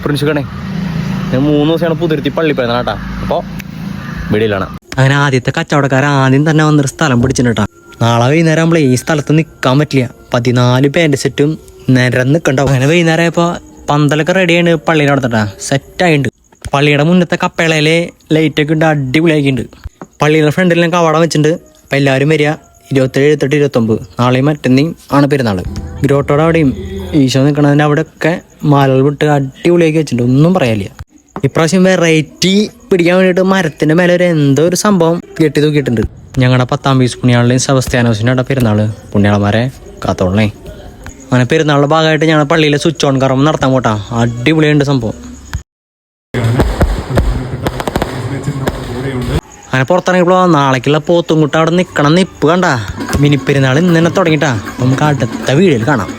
ഫ്രണ്ട്സുകളെ 3 ദിവസമാണ് പുതിർത്തി പള്ളി പോയത് കേട്ടാ. അപ്പോൾ വീടിലാണ്. അങ്ങനെ ആദ്യത്തെ കച്ചവടക്കാരൻ ആദ്യം തന്നെ വന്നൊരു സ്ഥലം പിടിച്ചിട്ടാ. നാളെ വൈകുന്നേരം ആകുമ്പോൾ ഈ സ്ഥലത്ത് നിൽക്കാൻ പറ്റില്ല. 14 പാൻറ് സെറ്റും നിരന്ന് നിൽക്കണ്ടാവും. അങ്ങനെ വൈകുന്നേരം ആയപ്പോൾ പന്തലൊക്കെ റെഡിയാണ്. പള്ളിയുടെ അടുത്തട്ടാ സെറ്റായിട്ടുണ്ട്. പള്ളിയുടെ മുന്നത്തെ കപ്പേളയിൽ ലൈറ്റൊക്കെ ഉണ്ട്, അടിപൊളിയാക്കിയിട്ടുണ്ട്. പള്ളിയുടെ ഫ്രണ്ടിൽ ഞാൻ കവാടം വെച്ചിട്ടുണ്ട്. അപ്പം എല്ലാവരും വരിക. 27, 28, 29 നാളെയും മറ്റന്നേയും ആണ് പെരുന്നാൾ. ഗ്രോട്ടോടെ അവിടെയും ഈശോ നിൽക്കണതിൻ്റെ അവിടെയൊക്കെ മാലകൾ വിട്ട് അടിപൊളിയാക്കി വെച്ചിട്ടുണ്ട്. ഒന്നും പറയാനില്ല. ഇപ്രാവശ്യം വെറൈറ്റി പിടിക്കാൻ വേണ്ടിയിട്ട് മരത്തിൻ്റെ മേലെ എന്തോ ഒരു സംഭവം കെട്ടി തൂക്കിയിട്ടുണ്ട്. ഞങ്ങളുടെ 10ാം പീസ് പുണ്യാളിലെയും സെബസ്ത്യാനോസിൻ്റെ അവിടെ പെരുന്നാൾ. പുണ്യാളന്മാരെ കാത്തോളേ. അങ്ങനെ പെരുന്നാളിൻ്റെ ഭാഗമായിട്ട് ഞങ്ങൾ പള്ളിയിലെ സ്വിച്ച് ഓൺ കറവ് നടത്താൻ പോട്ടാ. അടിപൊളിയുണ്ട് സംഭവം. അങ്ങനെ പുറത്തിറങ്ങിയപ്പോൾ നാളേക്കുള്ള പോത്തുംകുട്ട അവിടെ നിൽക്കണം നിപ്പ് കണ്ട. മിനി പെരുന്നാൾ ഇന്ന് തന്നെ തുടങ്ങിയിട്ടാ. നമുക്ക് അടുത്ത വീഡിയോയിൽ കാണാം.